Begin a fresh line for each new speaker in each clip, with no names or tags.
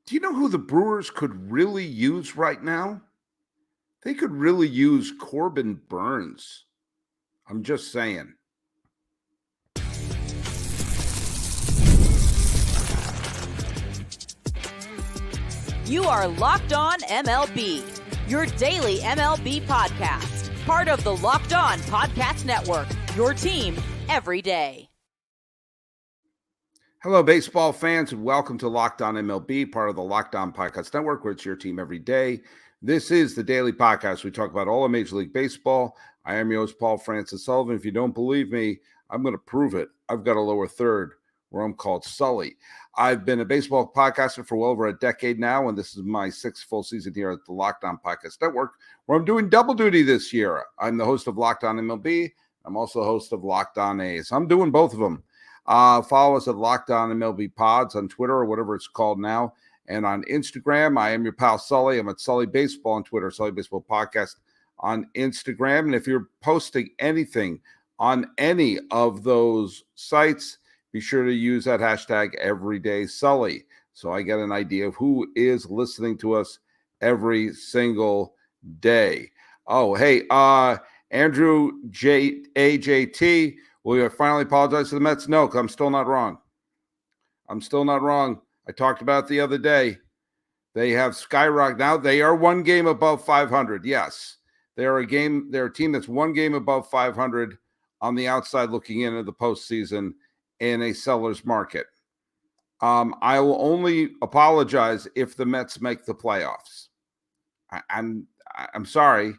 Do you know who the Brewers could really use right now? They could really use Corbin Burnes. I'm just saying.
You are Locked On MLB, your daily MLB podcast. Part of the Locked On Podcast Network, your team every day.
Hello, baseball fans, and welcome to Locked On MLB, part of the Locked On Podcast Network, where it's your team every day. This is the daily podcast. We talk about all of Major League Baseball. I am your host, Paul Francis Sullivan. If you don't believe me, I'm going to prove it. I've got a lower third where I'm called Sully. I've been a baseball podcaster for well over a decade now, and this is my sixth full season here at the Locked On Podcast Network, where I'm doing double duty this year. I'm the host of Locked On MLB. I'm also the host of Locked On A's. I'm doing both of them. Follow us at Locked On MLB Pods on Twitter or whatever it's called now. And on Instagram, I am your pal Sully. I'm at Sully Baseball on Twitter, Sully Baseball Podcast on Instagram. And if you're posting anything on any of those sites, be sure to use that hashtag EverydaySully, so I get an idea of who is listening to us every single day. Oh, hey, Andrew AJT, will you finally apologize to the Mets? No, because I'm still not wrong. I talked about it the other day. They have skyrocketed. Now they are one game above 500. Yes, they're a team that's one game above 500 on the outside looking into the postseason in a seller's market. I will only apologize if the Mets make the playoffs. I'm sorry.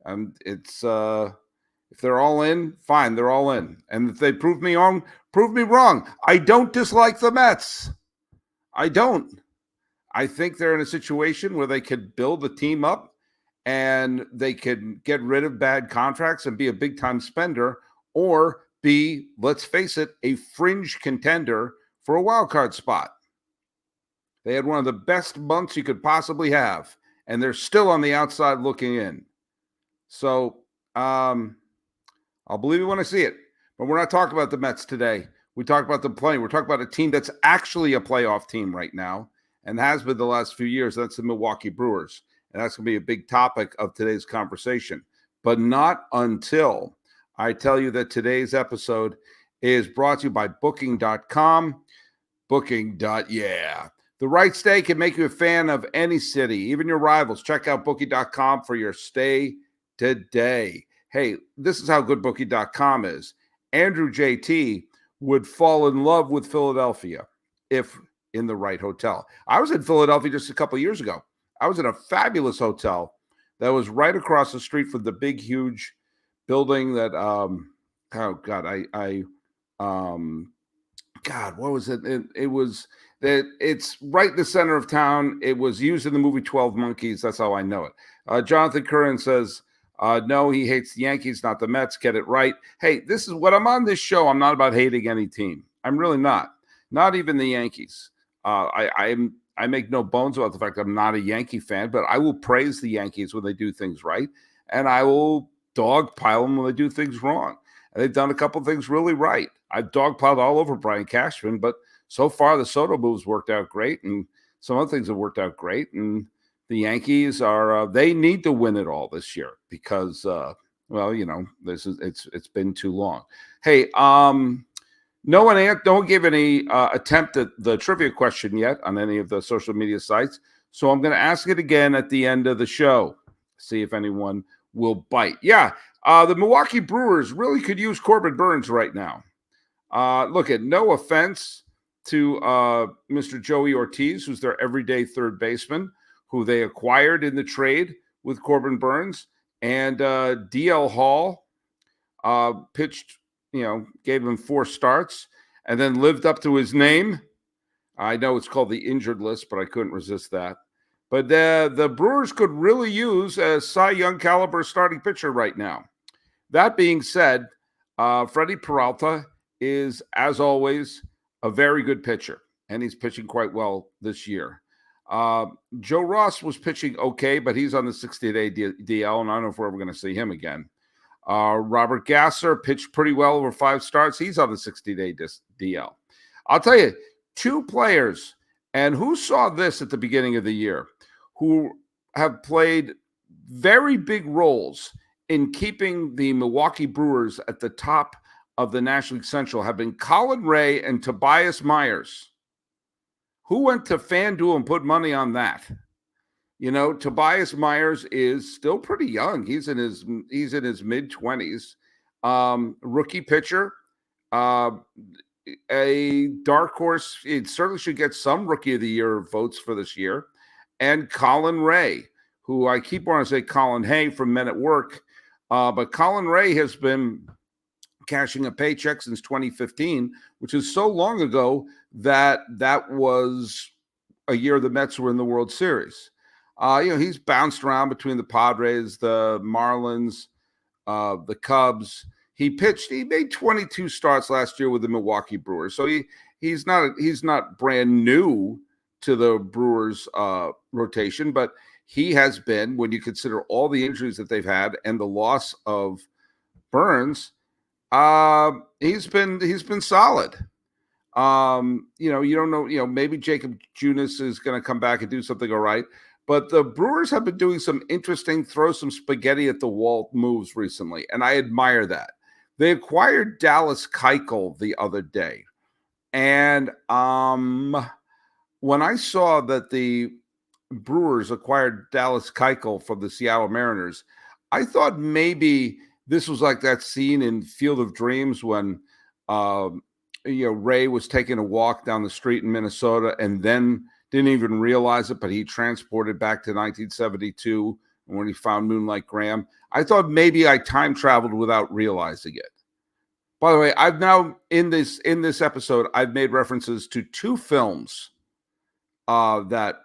If they're all in, fine, they're all in. And if they prove me wrong. I don't dislike the Mets. I don't. I think they're in a situation where they could build the team up and they could get rid of bad contracts and be a big-time spender, or be, let's face it, a fringe contender for a wild card spot. They had one of the best months you could possibly have, and they're still on the outside looking in. So I'll believe it when I see it. But we're not talking about the Mets today. We talk about them playing. We're talking about a team that's actually a playoff team right now and has been the last few years. That's the Milwaukee Brewers. And that's going to be a big topic of today's conversation. But not until I tell you that today's episode is brought to you by Booking.com. Booking.yeah. The right stay can make you a fan of any city, even your rivals. Check out Booking.com for your stay today. Hey, this is how good Booking.com is. Andrew JT would fall in love with Philadelphia if in the right hotel. I was in Philadelphia just a couple of years ago. I was in a fabulous hotel that was right across the street from the big, huge building that, what was it? It's right in the center of town. It was used in the movie 12 Monkeys. That's how I know it. Jonathan Curran says, no, he hates the Yankees, not the Mets. Get it right. Hey, this is what I'm on this show. I'm not about hating any team. I'm really not even the Yankees. I make no bones about the fact that I'm not a Yankee fan, but I will praise the Yankees when they do things right, and I will dogpile them when they do things wrong. And they've done a couple things really right. I've dogpiled all over Brian Cashman, but so far the Soto moves worked out great, and some other things have worked out great. And the Yankees are they need to win it all this year because it's been too long. Hey, no one gave any attempt at the trivia question yet on any of the social media sites, so I'm going to ask it again at the end of the show. See if anyone will bite. Yeah, the Milwaukee Brewers really could use Corbin Burnes right now. No offense to Mr. Joey Ortiz, who's their everyday third baseman, who they acquired in the trade with Corbin Burnes, and DL Hall pitched, gave him 4 starts and then lived up to his name. I know it's called the injured list, but I couldn't resist that. But the Brewers could really use a Cy Young caliber starting pitcher right now. That being said, Freddie Peralta is, as always, a very good pitcher, and he's pitching quite well this year. Joe Ross was pitching okay, but he's on the 60-day DL, and I don't know if we're ever going to see him again. Robert Gasser pitched pretty well over 5 starts. He's on the 60-day DL. I'll tell you, 2 players And who saw this at the beginning of the year? Who have played very big roles in keeping the Milwaukee Brewers at the top of the National League Central have been Colin Ray and Tobias Myers. Who went to FanDuel and put money on that? Tobias Myers is still pretty young. He's in his mid-20s. Rookie pitcher. A dark horse. It certainly should get some Rookie of the Year votes for this year. And Colin Ray, who I keep wanting to say Colin Hay from Men at Work. But Colin Ray has been cashing a paycheck since 2015, which is so long ago that was a year the Mets were in the World Series. He's bounced around between the Padres, the Marlins, the Cubs. He made 22 starts last year with the Milwaukee Brewers. So he's not brand new to the Brewers rotation, but he has been, when you consider all the injuries that they've had and the loss of Burns, he's been solid. You don't know, maybe Jacob Junis is going to come back and do something all right. But the Brewers have been doing some interesting throw some spaghetti at the wall moves recently, and I admire that. They acquired Dallas Keuchel the other day. And when I saw that the Brewers acquired Dallas Keuchel from the Seattle Mariners, I thought maybe this was like that scene in Field of Dreams when Ray was taking a walk down the street in Minnesota and then didn't even realize it, but he transported back to 1972 when he found Moonlight Graham. I thought maybe I time traveled without realizing it. By the way, I've now in this episode, I've made references to two films that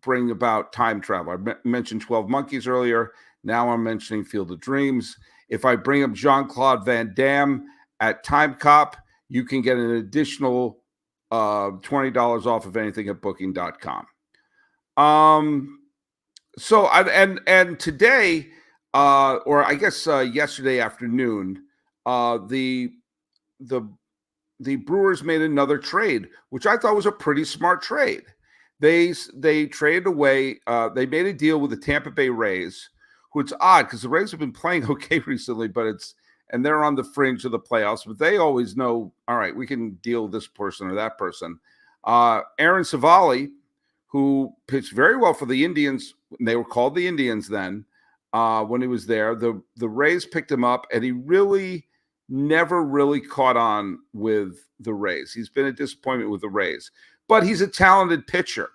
bring about time travel. I mentioned 12 Monkeys earlier. Now I'm mentioning Field of Dreams. If I bring up Jean-Claude Van Damme at Time Cop, you can get an additional $20 off of anything at booking.com. And today, or I guess yesterday afternoon, the Brewers made another trade, which I thought was a pretty smart trade. They traded away. They made a deal with the Tampa Bay Rays, who it's odd because the Rays have been playing okay recently, and they're on the fringe of the playoffs, but they always know, all right, we can deal with this person or that person. Aaron Civale, who pitched very well for the Indians, they were called the Indians then, when he was there. The Rays picked him up, and he really never really caught on with the Rays. He's been a disappointment with the Rays, but he's a talented pitcher.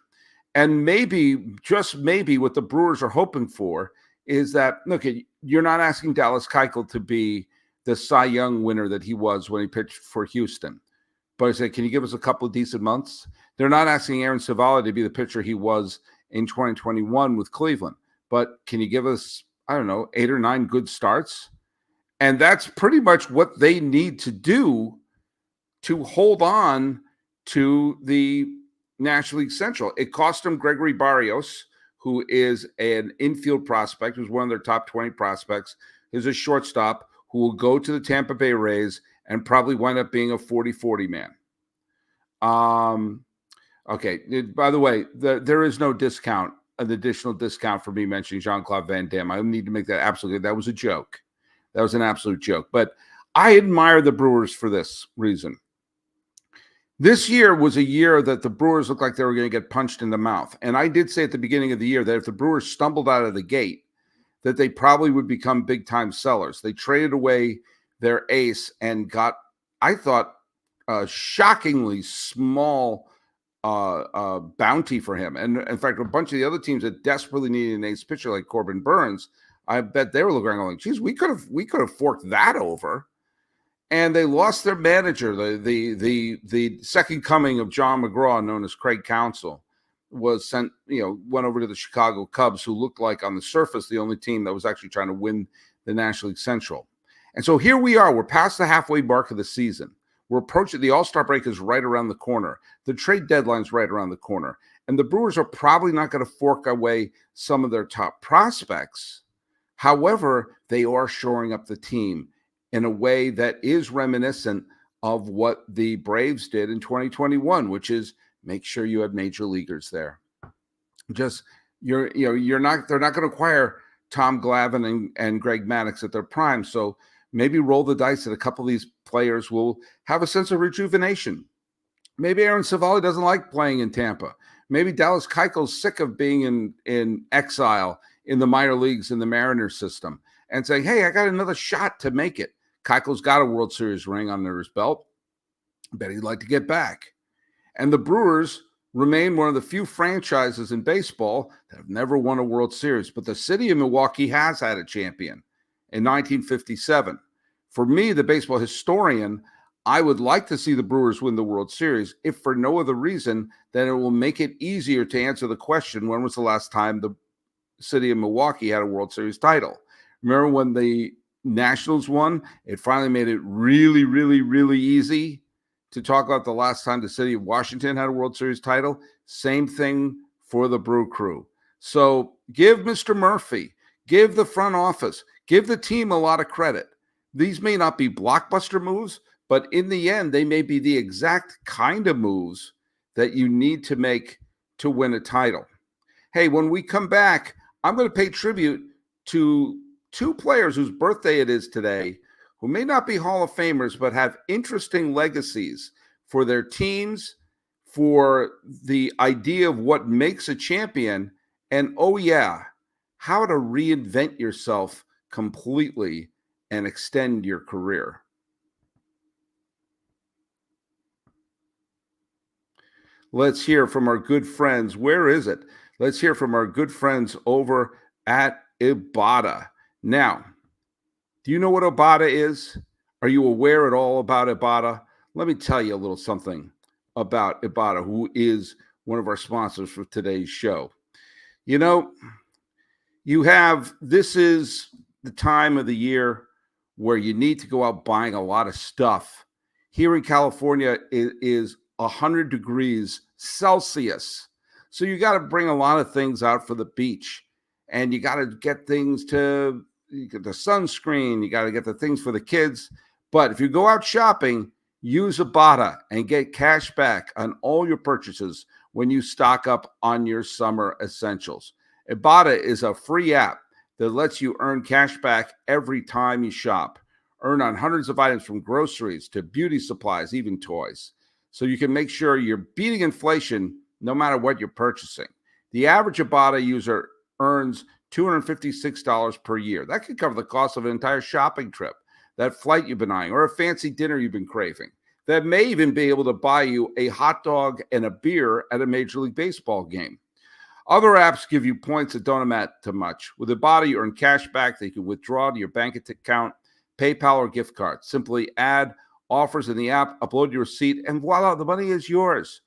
And maybe, just maybe, what the Brewers are hoping for is that, look, you're not asking Dallas Keuchel to be the Cy Young winner that he was when he pitched for Houston. But I said, can you give us a couple of decent months? They're not asking Aaron Civale to be the pitcher he was in 2021 with Cleveland. But can you give us, 8 or 9 good starts? And that's pretty much what they need to do to hold on to the National League Central. It cost them Gregory Barrios, who is an infield prospect, who's one of their top 20 prospects, is a shortstop who will go to the Tampa Bay Rays and probably wind up being a 40-40 man. Okay. By the way, there is no discount, an additional discount for me mentioning Jean-Claude Van Damme. I need to make that absolutely. That was a joke. That was an absolute joke. But I admire the Brewers for this reason. This year was a year that the Brewers looked like they were going to get punched in the mouth. And I did say at the beginning of the year that if the Brewers stumbled out of the gate, that they probably would become big-time sellers. They traded away their ace and got, I thought, a shockingly small bounty for him. And in fact, a bunch of the other teams that desperately needed an ace pitcher like Corbin Burns, I bet they were looking around going, geez, we could have forked that over. And they lost their manager, the second coming of John McGraw, known as Craig Counsell, was sent, went over to the Chicago Cubs, who looked like on the surface the only team that was actually trying to win the National League Central. And so here we are. We're past the halfway mark of the season. We're approaching, the All-Star break is right around the corner. The trade deadline's right around the corner. And the Brewers are probably not going to fork away some of their top prospects. However, they are shoring up the team in a way that is reminiscent of what the Braves did in 2021, which is make sure you have major leaguers there. Just they're not going to acquire Tom Glavine and Greg Maddux at their prime. So maybe roll the dice that a couple of these players will have a sense of rejuvenation. Maybe Aaron Civale doesn't like playing in Tampa. Maybe Dallas Keuchel's sick of being in exile in the minor leagues in the Mariners system and saying, hey, I got another shot to make it. Keuchel's got a World Series ring under his belt. I bet he'd like to get back. And the Brewers remain one of the few franchises in baseball that have never won a World Series. But the city of Milwaukee has had a champion in 1957. For me, the baseball historian, I would like to see the Brewers win the World Series, if for no other reason than it will make it easier to answer the question, when was the last time the city of Milwaukee had a World Series title? Remember when the Nationals won? It finally made it really, really, really easy to talk about the last time the city of Washington had a World Series title. Same thing for the Brew Crew. So give Mr. Murphy, give the front office, give the team a lot of credit. These may not be blockbuster moves, but in the end, they may be the exact kind of moves that you need to make to win a title. Hey, when we come back, I'm going to pay tribute to two players whose birthday it is today, who may not be Hall of Famers, but have interesting legacies for their teams, for the idea of what makes a champion, and oh yeah, how to reinvent yourself completely and extend your career. Let's hear from our good friends. Where is it? Let's hear from our good friends over at Ibotta. Now, do you know what Ibotta is? Are you aware at all about Ibotta? Let me tell you a little something about Ibotta, who is one of our sponsors for today's show. You know, this is the time of the year where you need to go out buying a lot of stuff. Here in California, it is 100 degrees Celsius. So you got to bring a lot of things out for the beach, and you got to get things to get the sunscreen. You got to get the things for the kids. But if you go out shopping, use Ibotta and get cash back on all your purchases when you stock up on your summer essentials. Ibotta is a free app that lets you earn cash back every time you shop. Earn on hundreds of items from groceries to beauty supplies, even toys. So you can make sure you're beating inflation no matter what you're purchasing. The average Ibotta user earns $256 per year. That could cover the cost of an entire shopping trip, that flight you've been eyeing, or a fancy dinner you've been craving. That may even be able to buy you a hot dog and a beer at a Major League Baseball game. Other apps give you points that don't amount to much. With Ibotta, you earn cash back that you can withdraw to your bank account, PayPal, or gift card. Simply add offers in the app, upload your receipt, and voila, the money is yours.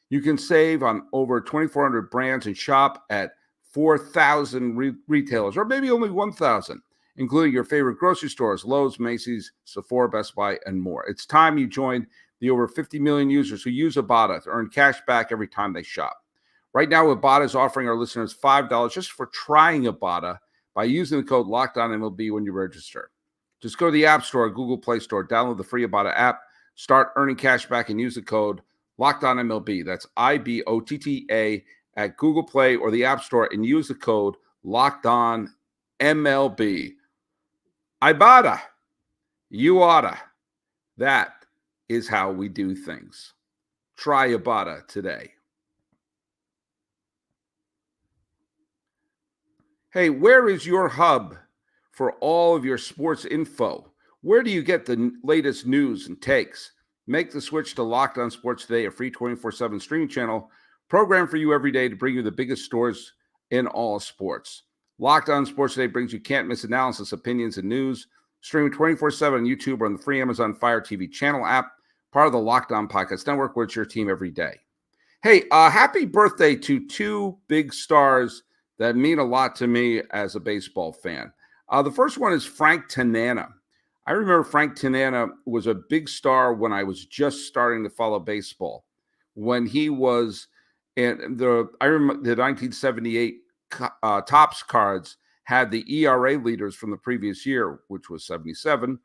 You can save on over 2,400 brands and shop at 4,000 retailers, or maybe only 1,000, including your favorite grocery stores, Lowe's, Macy's, Sephora, Best Buy, and more. It's time you joined the over 50 million users who use Ibotta to earn cash back every time they shop. Right now, Ibotta is offering our listeners $5 just for trying Ibotta by using the code LOCKEDONMLB when you register. Just go to the App Store or Google Play Store, download the free Ibotta app, start earning cash back, and use the code LOCKEDONMLB. That's IBOTTA at Google Play or the App Store, and use the code LOCKEDONMLB. Ibotta, you oughta. That is how we do things. Try Ibotta today. Hey, where is your hub for all of your sports info? Where do you get the latest news and takes? Make the switch to Locked On Sports Today, a free 24/7 streaming channel programmed for you every day to bring you the biggest stories in all sports. Locked On Sports Today brings you can't-miss analysis, opinions, and news. Streaming 24/7 on YouTube or on the free Amazon Fire TV channel app, part of the Locked On Podcast Network, where it's your team every day. Hey, happy birthday to two big stars that mean a lot to me as a baseball fan. The first one is Frank Tanana. I remember Frank Tanana was a big star when I was just starting to follow baseball. When he was in I remember the 1978 Topps cards had the ERA leaders from the previous year, which was 77,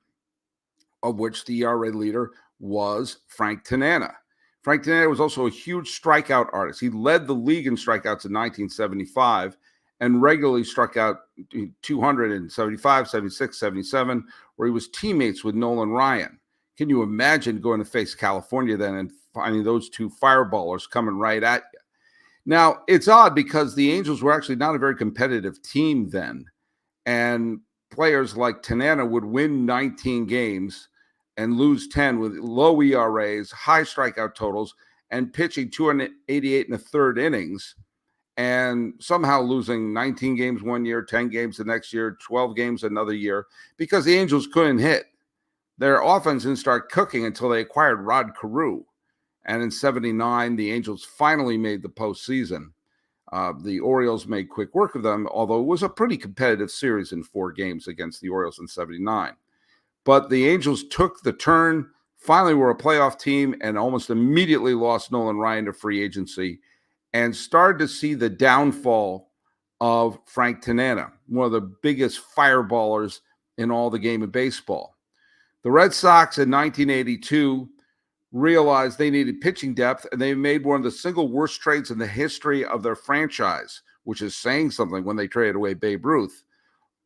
of which the ERA leader was Frank Tanana. Frank Tanana was also a huge strikeout artist. He led the league in strikeouts in 1975 and regularly struck out 275, 76, 77, where he was teammates with Nolan Ryan. Can you imagine going to face California then and finding those two fireballers coming right at you? Now, it's odd because the Angels were actually not a very competitive team then. And players like Tanana would win 19 games and lose 10 with low ERAs, high strikeout totals, and pitching 288 in the third innings, and somehow losing 19 games one year, 10 games the next year, 12 games another year, because the Angels couldn't hit. Their offense didn't start cooking until they acquired Rod Carew. And in 79, the Angels finally made the postseason. The Orioles made quick work of them, although it was a pretty competitive series in 4 games against the Orioles in 79. But the Angels took the turn, finally were a playoff team, and almost immediately lost Nolan Ryan to free agency and started to see the downfall of Frank Tanana, one of the biggest fireballers in all the game of baseball. The Red Sox in 1982 realized they needed pitching depth, and they made one of the single worst trades in the history of their franchise, which is saying something when they traded away Babe Ruth.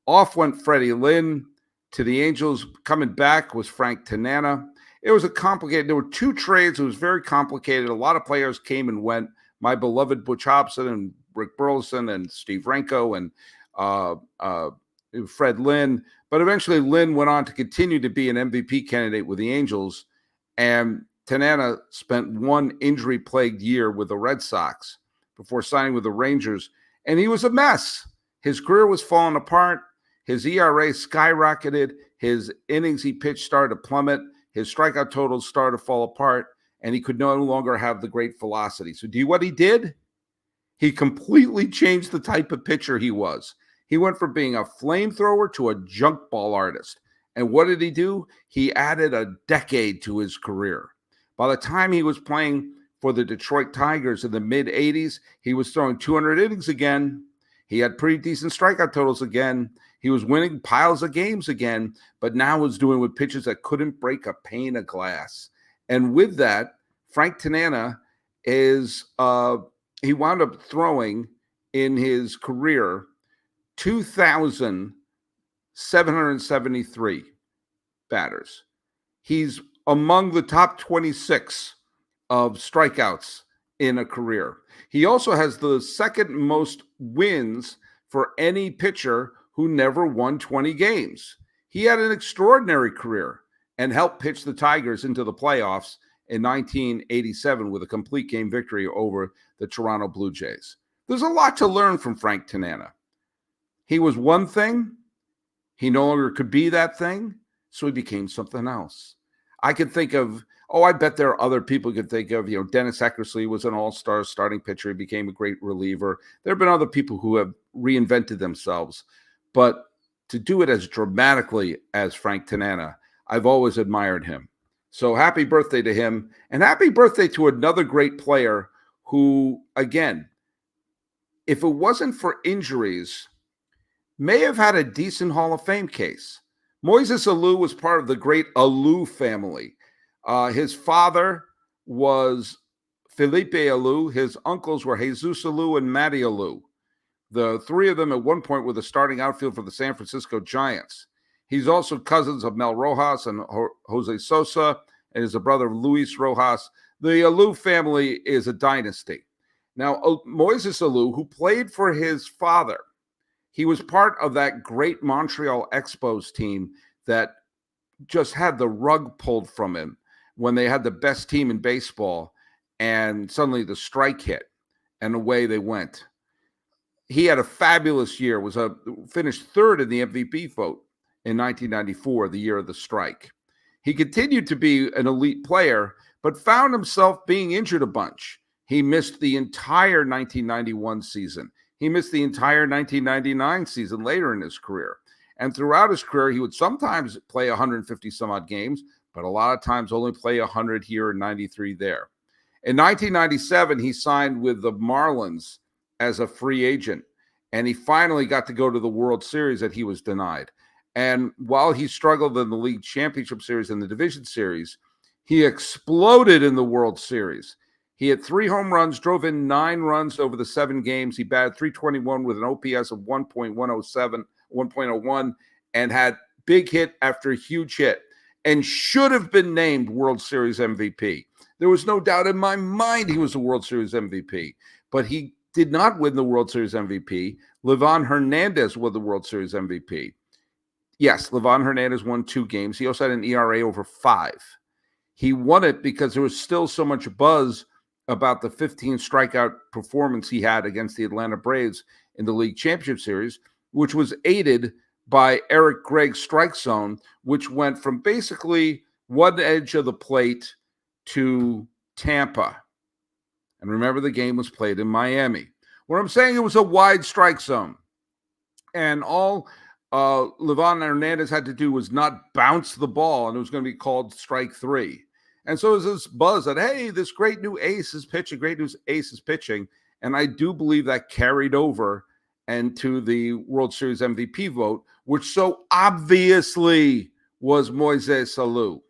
Off went Freddie Lynn. To the Angels, coming back was Frank Tanana. It was there were 2 trades. It was very complicated. A lot of players came and went. My beloved Butch Hobson and Rick Burleson and Steve Renko and Fred Lynn. But eventually Lynn went on to continue to be an MVP candidate with the Angels. And Tanana spent 1 injury-plagued year with the Red Sox before signing with the Rangers. And he was a mess. His career was falling apart. His ERA skyrocketed. His innings he pitched started to plummet. His strikeout totals started to fall apart. And he could no longer have the great velocity. So do you know what he did? He completely changed the type of pitcher he was. He went from being a flamethrower to a junk ball artist. And what did he do? He added a decade to his career. By the time he was playing for the Detroit Tigers in the mid-'80s, he was throwing 200 innings again. He had pretty decent strikeout totals again. He was winning piles of games again, but now was doing with pitches that couldn't break a pane of glass. And with that, Frank Tanana he wound up throwing in his career 2,773 batters. He's among the top 26 of strikeouts in a career. He also has the second most wins for any pitcher who never won 20 games. He had an extraordinary career and helped pitch the Tigers into the playoffs in 1987 with a complete game victory over the Toronto Blue Jays. There's a lot to learn from Frank Tanana. He was one thing. He no longer could be that thing, so he became something else. I could think of, I bet there are other people you could think of. Dennis Eckersley was an all-star starting pitcher. He became a great reliever. There have been other people who have reinvented themselves. But to do it as dramatically as Frank Tanana, I've always admired him. So happy birthday to him. And happy birthday to another great player who, again, if it wasn't for injuries, may have had a decent Hall of Fame case. Moises Alou was part of the great Alou family. His father was Felipe Alou. His uncles were Jesus Alou and Matty Alou. The 3 of them at one point were the starting outfield for the San Francisco Giants. He's also cousins of Mel Rojas and Jose Sosa, and is a brother of Luis Rojas. The Alou family is a dynasty. Now, Moises Alou, who played for his father, he was part of that great Montreal Expos team that just had the rug pulled from him when they had the best team in baseball, and suddenly the strike hit, and away they went. He had a fabulous year, finished 3rd in the MVP vote in 1994, the year of the strike. He continued to be an elite player, but found himself being injured a bunch. He missed the entire 1991 season. He missed the entire 1999 season later in his career. And throughout his career, he would sometimes play 150 some odd games, but a lot of times only play 100 here and 93 there. In 1997, he signed with the Marlins as a free agent, and he finally got to go to the World Series that he was denied. And while he struggled in the League Championship Series and the Division Series, He exploded in the World Series. He had 3 home runs, drove in 9 runs over the 7 games. He batted .321 with an OPS of 1.101, and had big hit after huge hit, and should have been named World Series MVP. There was no doubt in my mind he was the World Series MVP, but he did not win the World Series MVP. Livan Hernandez won the World Series MVP. Yes, Livan Hernandez won 2 games. He also had an ERA over 5. He won it because there was still so much buzz about the 15 strikeout performance he had against the Atlanta Braves in the League Championship Series, which was aided by Eric Gregg's strike zone, which went from basically one edge of the plate to Tampa. And remember, the game was played in Miami. What I'm saying, it was a wide strike zone. And all Livan Hernandez had to do was not bounce the ball, and it was going to be called strike 3. And so there's this buzz that, hey, this great new ace is pitching, And I do believe that carried over and to the World Series MVP vote, which so obviously was Moises Alou.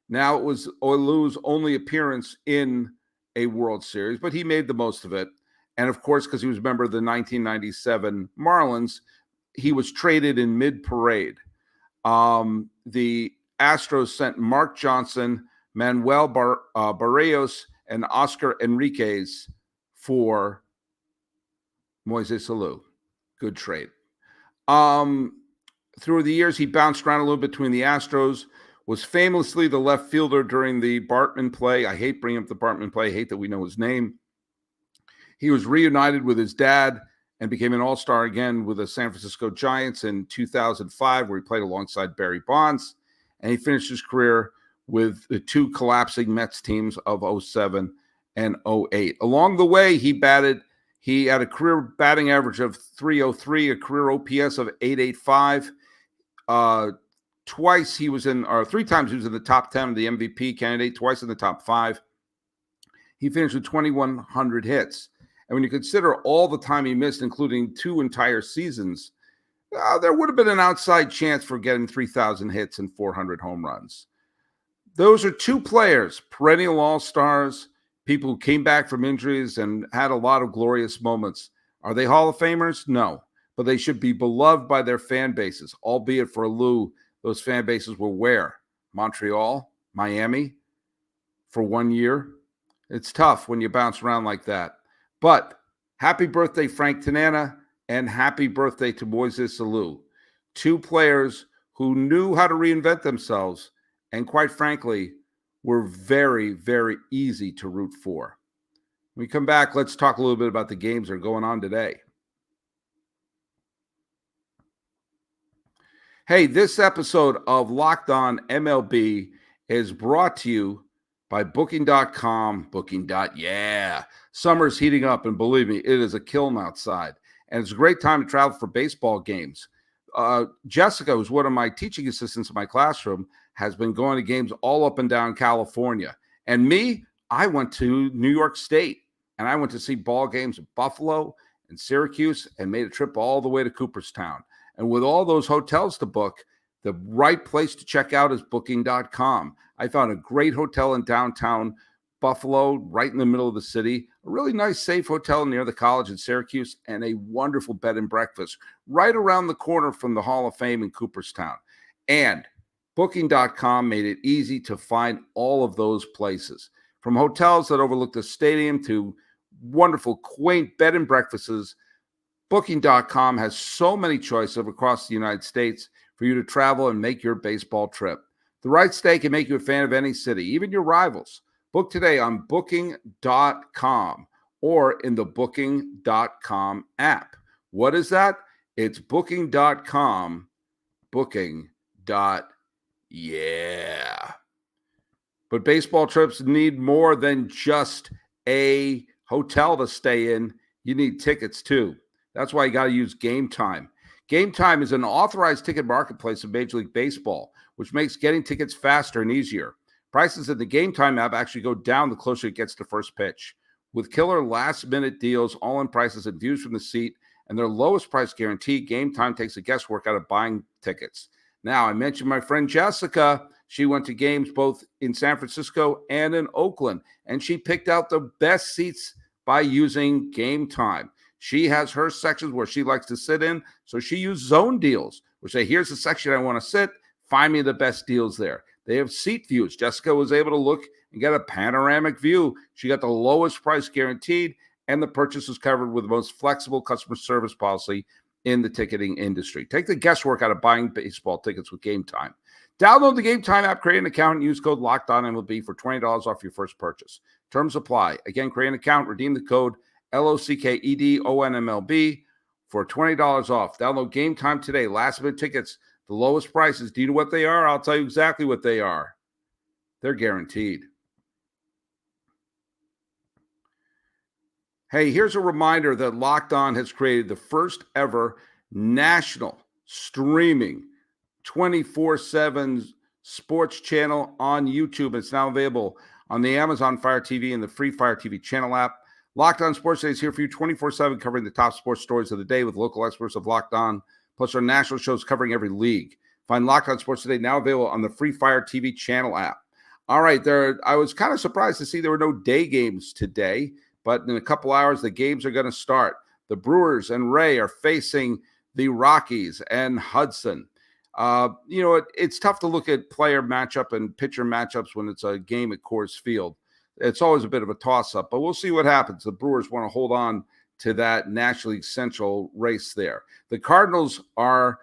Now, it was Alou's only appearance in a World Series, but he made the most of it. And of course, because he was a member of the 1997 Marlins, he was traded in mid-parade. The Astros sent Mark Johnson, Manuel Barrios, and Oscar Enriquez for Moises Alou. Good trade. Through the years, he bounced around a little between the Astros, was famously the left fielder during the Bartman play. I hate bringing up the Bartman play. I hate that we know his name. He was reunited with his dad and became an all-star again with the San Francisco Giants in 2005, where he played alongside Barry Bonds. And he finished his career with the 2 collapsing Mets teams of 07 and 08. Along the way, he had a career batting average of .303, a career OPS of .885. 3 times he was in the top 10 of the MVP candidate, twice in the top 5. He finished with 2,100 hits. And when you consider all the time he missed, including 2 entire seasons, there would have been an outside chance for getting 3,000 hits and 400 home runs. Those are 2 players, perennial all-stars, people who came back from injuries and had a lot of glorious moments. Are they Hall of Famers? No, but they should be beloved by their fan bases, albeit for Alou, those fan bases were where? Montreal, Miami, for 1 year. It's tough when you bounce around like that. But happy birthday, Frank Tanana, and happy birthday to Moises Alou. 2 players who knew how to reinvent themselves and, quite frankly, were very, very easy to root for. When we come back, let's talk a little bit about the games that are going on today. Hey, this episode of Locked On MLB is brought to you by Booking.com. Yeah. Summer's heating up, and believe me, it is a kiln outside. And it's a great time to travel for baseball games. Jessica, who's one of my teaching assistants in my classroom, has been going to games all up and down California. And me, I went to New York State, and I went to see ball games in Buffalo and Syracuse and made a trip all the way to Cooperstown. And with all those hotels to book, the right place to check out is Booking.com. I found a great hotel in downtown Buffalo, right in the middle of the city, a really nice, safe hotel near the college in Syracuse, and a wonderful bed and breakfast right around the corner from the Hall of Fame in Cooperstown. And Booking.com made it easy to find all of those places, from hotels that overlook the stadium to wonderful, quaint bed and breakfasts. Booking.com has so many choices across the United States for you to travel and make your baseball trip. The right stay can make you a fan of any city, even your rivals. Book today on Booking.com or in the Booking.com app. What is that? It's Booking.com. Yeah. But baseball trips need more than just a hotel to stay in. You need tickets too. That's why you got to use Gametime. Gametime is an authorized ticket marketplace of Major League Baseball, which makes getting tickets faster and easier. Prices in the Gametime app actually go down the closer it gets to first pitch. With killer last-minute deals, all-in prices and views from the seat, and their lowest price guarantee, Gametime takes the guesswork out of buying tickets. Now, I mentioned my friend Jessica. She went to games both in San Francisco and in Oakland, and she picked out the best seats by using Gametime. She has her sections where she likes to sit in, so she used zone deals, which say, here's the section I want to sit, find me the best deals there. They have seat views. Jessica was able to look and get a panoramic view. She got the lowest price guaranteed, and the purchase was covered with the most flexible customer service policy in the ticketing industry. Take the guesswork out of buying baseball tickets with Gametime. Download the Gametime app, create an account, and use code LOCKEDONMLB for $20 off your first purchase. Terms apply. Again, create an account, redeem the code LOCKEDONMLB for $20 off. Download Gametime today. Last minute tickets, the lowest prices. Do you know what they are? I'll tell you exactly what they are. They're guaranteed. Hey, here's a reminder that Locked On has created the first ever national streaming 24/7 sports channel on YouTube. It's now available on the Amazon Fire TV and the free Fire TV channel app. Locked On Sports Day is here for you 24/7, covering the top sports stories of the day with local experts of Locked On, plus our national shows covering every league. Find Locked On Sports Today now available on the free Fire TV channel app. All right, I was kind of surprised to see there were no day games today, but in a couple hours, the games are going to start. The Brewers and Ray are facing the Rockies and Hudson. It's tough to look at player matchup and pitcher matchups when it's a game at Coors Field. It's always a bit of a toss-up, but we'll see what happens. The Brewers want to hold on to that National League Central race there. The Cardinals are,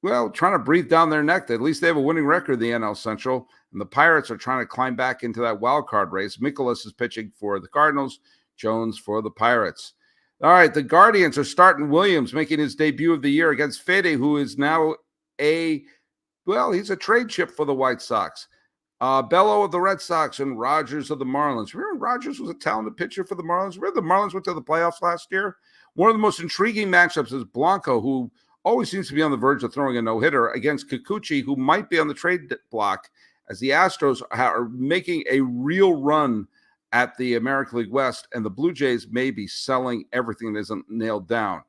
trying to breathe down their neck. At least they have a winning record in the NL Central, and the Pirates are trying to climb back into that wild card race. Mikolas is pitching for the Cardinals, Jones for the Pirates. All right, the Guardians are starting Williams, making his debut of the year against Fede, who is now he's a trade chip for the White Sox. Bello of the Red Sox and Rogers of the Marlins. Remember, Rogers was a talented pitcher for the Marlins. Remember, the Marlins went to the playoffs last year? One of the most intriguing matchups is Blanco, who always seems to be on the verge of throwing a no-hitter, against Kikuchi, who might be on the trade block, as the Astros are making a real run at the American League West, and the Blue Jays may be selling everything that isn't nailed down.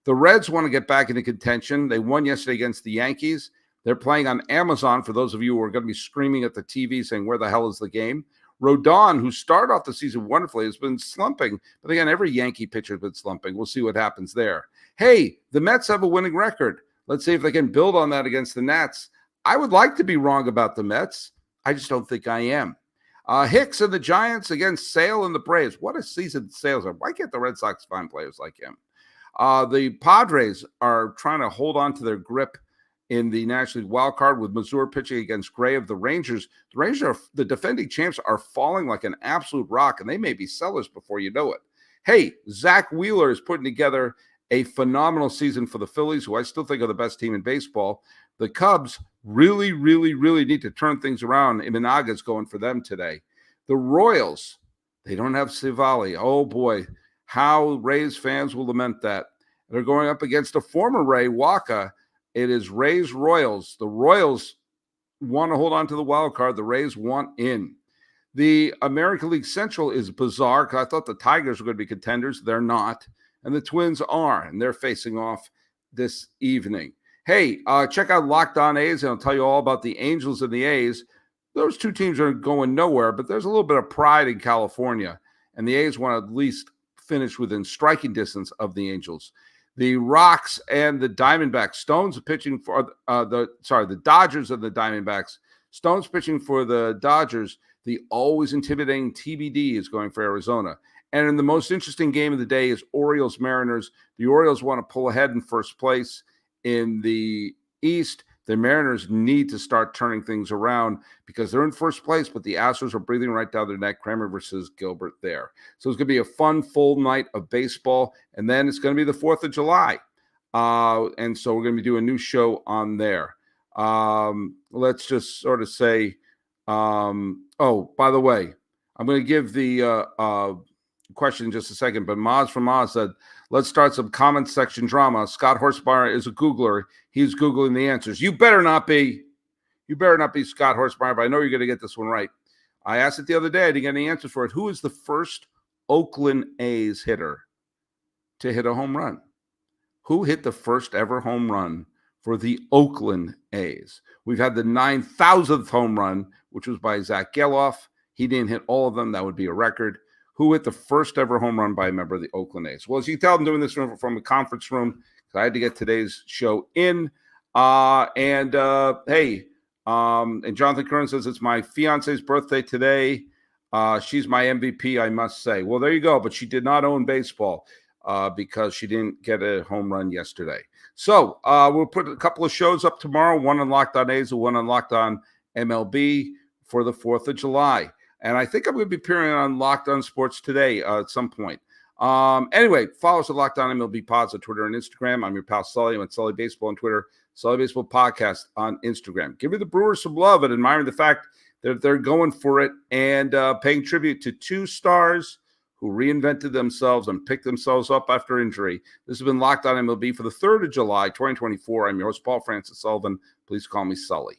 The Reds want to get back into contention. They won yesterday against the Yankees. They're playing on Amazon, for those of you who are going to be screaming at the TV saying, where the hell is the game? Rodon, who started off the season wonderfully, has been slumping. But again, every Yankee pitcher has been slumping. We'll see what happens there. Hey, the Mets have a winning record. Let's see if they can build on that against the Nats. I would like to be wrong about the Mets. I just don't think I am. Hicks and the Giants against Sale and the Braves. What a season Sale's are. Why can't the Red Sox find players like him? The Padres are trying to hold on to their grip in the National League wild card with Mazur pitching against Gray of the Rangers. The Rangers, the defending champs, are falling like an absolute rock, and they may be sellers before you know it. Hey, Zach Wheeler is putting together a phenomenal season for the Phillies, who I still think are the best team in baseball. The Cubs really, really, really need to turn things around. Imanaga's going for them today. The Royals, they don't have Civale. Oh, boy, how Rays fans will lament that. They're going up against a former Ray, Waka. It is Rays Royals. The Royals want to hold on to the wild card. The Rays want in. The American League Central is bizarre because I thought the Tigers were going to be contenders. They're not. And the Twins are, and they're facing off this evening. Hey, check out Locked On A's, and I'll tell you all about the Angels and the A's. Those two teams are going nowhere, but there's a little bit of pride in California, and the A's want to at least finish within striking distance of the Angels. The Rocks and the Diamondbacks. Stone's pitching for the Dodgers and the Diamondbacks. Stone's pitching for the Dodgers. The always intimidating TBD is going for Arizona. And in the most interesting game of the day is Orioles-Mariners. The Orioles want to pull ahead in first place in the East. The Mariners need to start turning things around because they're in first place, but the Astros are breathing right down their neck. Kramer versus Gilbert there. So it's going to be a fun, full night of baseball, and then it's going to be the 4th of July. And so we're going to be doing a new show on there. Let's just sort of say, oh, by the way, I'm going to give the question in just a second, but Moz from Moz said, let's start some comment section drama. Scott Horsemeyer is a Googler. He's Googling the answers. You better not be. You better not be Scott Horsemeyer, but I know you're going to get this one right. I asked it the other day. I didn't get any answers for it. Who is the first Oakland A's hitter to hit a home run? Who hit the first ever home run for the Oakland A's. We've had the 9,000th home run, which was by Zach Geloff. He didn't hit all of them. That would be a record. Who hit the first ever home run by a member of the Oakland A's? Well, as you can tell, I'm doing this from a conference room because I had to get today's show in. And Jonathan Curran says it's my fiance's birthday today. She's my MVP, I must say. Well, there you go. But she did not own baseball because she didn't get a home run yesterday. So we'll put a couple of shows up tomorrow, one on Locked On A's and one on Locked On MLB for the 4th of July. And I think I'm going to be appearing on Locked On Sports today at some point. Anyway, follow us at Locked On MLB Pods on Twitter and Instagram. I'm your pal Sully. I'm at Sully Baseball on Twitter, Sully Baseball Podcast on Instagram. Give me the Brewers some love and admiring the fact that they're going for it and paying tribute to 2 stars who reinvented themselves and picked themselves up after injury. This has been Locked On MLB for the 3rd of July, 2024. I'm your host, Paul Francis Sullivan. Please call me Sully.